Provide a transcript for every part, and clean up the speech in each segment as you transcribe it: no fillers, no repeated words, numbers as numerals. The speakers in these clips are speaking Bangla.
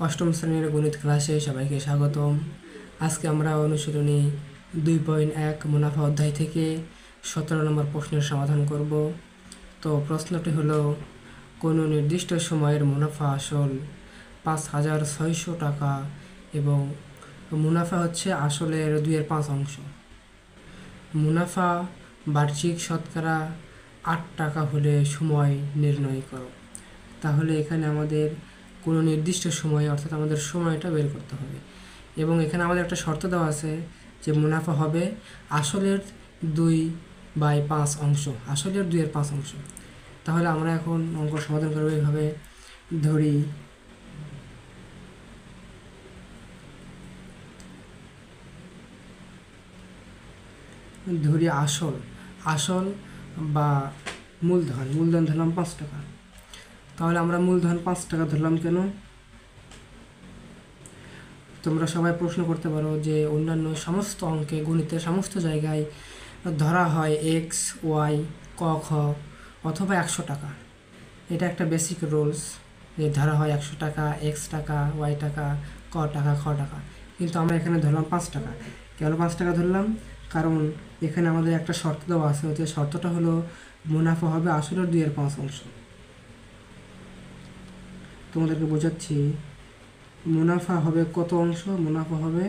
অষ্টম শ্রেণীর গণিত ক্লাসে সবাইকে স্বাগতম। আজকে আমরা অনুশীলনী 2.1 মুনাফা অধ্যায় থেকে 17 নম্বর প্রশ্নের সমাধান করব। তো প্রশ্নটি হলো, কোনো নির্দিষ্ট সময়ের মুনাফা আসল 5,600 টাকা এবং মুনাফা হচ্ছে আসলের 2/5 মুনাফা বার্ষিক শতকরা 8 টাকা হলে সময় নির্ণয় করো। তাহলে এখানে আমাদের কোনো নির্দিষ্ট সময় অর্থাৎ আমাদের সময়টা বের করতে হবে এবং এখানে আমাদের একটা শর্ত দেওয়া আছে যে মুনাফা হবে আসলের 2/5 আসলের 2/5। তাহলে আমরা এখন অঙ্ক সমাধান করবো এইভাবে। ধরি আসল বা মূলধন ধরলাম 5 টাকা। তাহলে আমরা মূলধন 5 টাকা ধরলাম কেন? তোমরা সবাই প্রশ্ন করতে পারো যে অন্যান্য সমস্ত অঙ্কে গণিতের সমস্ত জায়গায় ধরা হয় এক্স, ওয়াই, ক, খ অথবা 100 টাকা। এটা একটা বেসিক রুলস যে ধরা হয় 100 টাকা, এক্স টাকা, ওয়াই টাকা, ক টাকা, খ টাকা। কিন্তু আমরা এখানে ধরলাম 5 টাকা। কেন 5 টাকা ধরলাম? কারণ এখানে আমাদের একটা শর্ত দেওয়া আছে, যে শর্তটা হলো মুনাফা হবে আসলের 2/5। তোমাদেরকে বোঝাচ্ছি, মুনাফা হবে কত অংশ? মুনাফা হবে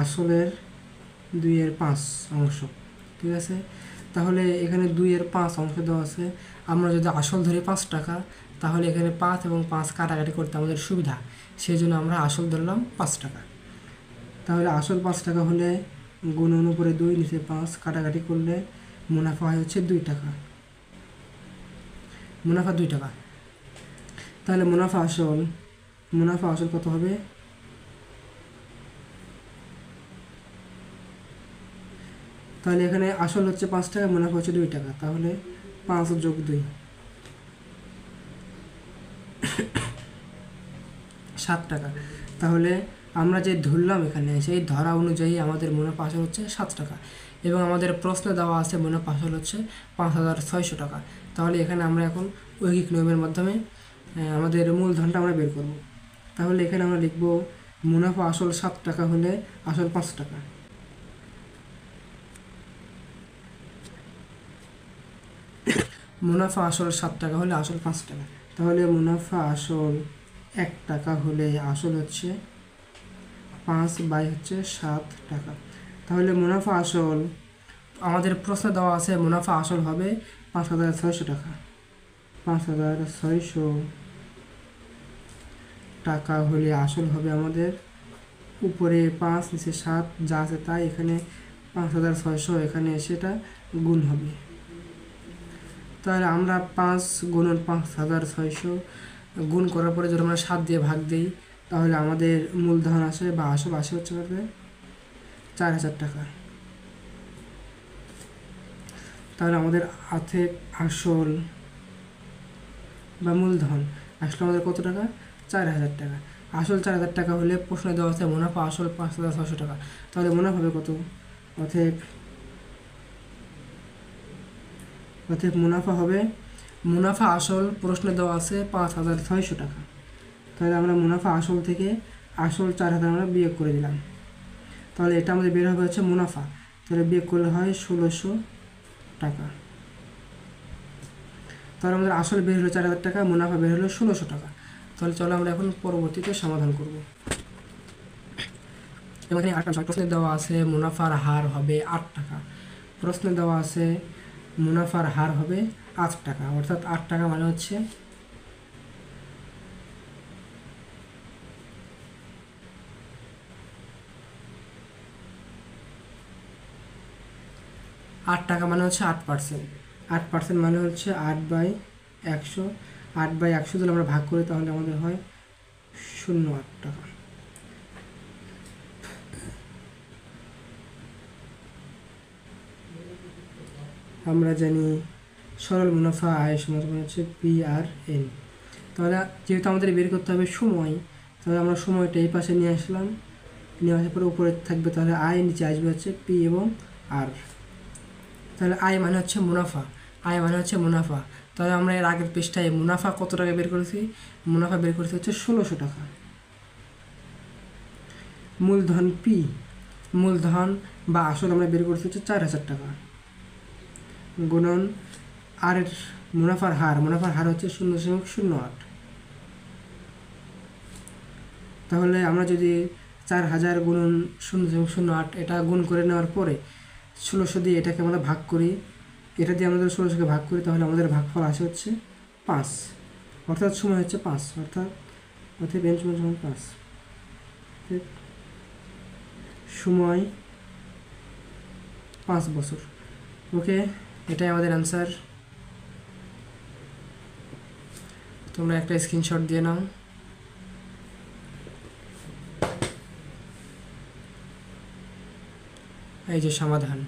আসলের 2/5। ঠিক আছে? তাহলে এখানে 2/5 দেওয়া আছে। আমরা যদি আসল ধরি 5 টাকা, তাহলে এখানে 5 এবং 5 কাটাকাটি করতে আমাদের সুবিধা, সেই জন্য আমরা আসল ধরলাম 5 টাকা। তাহলে আসল 5 টাকা হলে গুণন উপরে 2 নিচে 5 কাটাকাটি করলে মুনাফা হয় হচ্ছে 2 টাকা। মুনাফা 2 টাকা। তাহলে মুনাফা আসল কত হবে? তাহলে এখানে আসল হচ্ছে 5 টাকা, মুনাফা হচ্ছে 2 টাকা। তাহলে 5 যোগ 2 7 টাকা। তাহলে আমরা যে ধরলাম এখানে, সেই ধরা অনুযায়ী আমাদের মুনাফা আসল হচ্ছে 7 টাকা এবং আমাদের প্রশ্ন দেওয়া আছে মুনাফা আসল হচ্ছে 5,600 টাকা। তাহলে এখানে আমরা এখন ঐকিক নিয়মের মাধ্যমে আমাদের মূলধনটা আমরা বের করব। তাহলে এখানে আমরা লিখব মুনাফা আসল 7 টাকা হলে আসল 5 টাকা। মুনাফা আসল 7 টাকা হলে আসল 5 টাকা। তাহলে মুনাফা আসল 1 টাকা হলে আসল হচ্ছে 5/7 টাকা। তাহলে মুনাফা আসল, আমাদের প্রশ্ন দেওয়া আছে মুনাফা আসল হবে 5,600 টাকা। 5,600 টাকা হলে আসল হবে আমাদের উপরে 5 নিচে 7 যা আছে তাই, এখানে 5,600 এখানে সেটা গুণ হবে। তাহলে আমরা 5 গুণন 5,600 গুণ করার পরে যদি আমরা 7 দিয়ে ভাগ দিই, তাহলে আমাদের মূলধন আসে বা আসল হচ্ছে 4,000 টাকা। তাহলে আমাদের আসল বা মূলধন আসলে আমাদের কত টাকা? 4,000 টাকা। আসল 4,000 টাকা হলে প্রশ্ন দেওয়া আছে মুনাফা আসল 5,600 টাকা। তাহলে মুনাফা হবে কত? অতএব মুনাফা আসল প্রশ্ন দেওয়া আছে 5,600 টাকা। তাহলে আমরা মুনাফা আসল থেকে আসল 4,000 আমরা বিয়োগ করে দিলাম। তাহলে এটা আমাদের বের হবে হচ্ছে মুনাফা। তাহলে বিয়োগ করলে হয় 1,600 টাকা। তাহলে আমাদের আসল বের হলো 4,000 টাকা, মুনাফা বের হলো 1,600 টাকা। তাহলে চলো আমরা এখন পরবর্তীতে সমাধান করব। এবং এখানে 8 প্রশ্নে দেওয়া আছে মুনাফার হার হবে 8 টাকা। প্রশ্নে দেওয়া আছে মুনাফার হার হবে 8 টাকা, অর্থাৎ 8 টাকা মানে হচ্ছে 8%। 8% মানে হচ্ছে 8/100। 8/100 যদি আমরা ভাগ করি তাহলে আমাদের হয় 0.8 টাকা। আমরা জানি সরল মুনাফা আয় সমান হচ্ছে PRN। তাহলে যেহেতু আমাদের বের করতে হবে সময়, তাহলে আমরা সময়টা এই পাশে নিয়ে আসলাম। নিয়ে আসার পরে উপরে থাকবে তাহলে আয়, নিচে আসবে হচ্ছে P এবং R। তাহলে আয় মানে হচ্ছে মুনাফা, তাহলে আমরা এর আগের পৃষ্ঠায় মুনাফা কত টাকা বের করেছি, মুনাফা বের করেছি হচ্ছে 1600 টাকা। মূলধন পি, মূলধন বা আসল আমরা বের করেছি হচ্ছে 4000 টাকা, গুণন আর এর মুনাফার হার, মুনাফার হার হচ্ছে 0.08। তাহলে আমরা যদি 4000 গুণন 0.08 এটা গুণ করে নেওয়ার পরে 1600 দিয়ে এটাকে আমরা ভাগ করি, এটা দিয়ে আমাদের 1600কে ভাগ করি, তাহলে আমাদের ভাগফল আসে হচ্ছে 5, অর্থাৎ সময় হচ্ছে 5, অর্থাৎ n সমান 5, সময় 5 বছর। ওকে, এটাই আমাদের অ্যান্সার। তোমরা একটা স্ক্রিনশট দিয়ে নাও। এই যে সমাধান।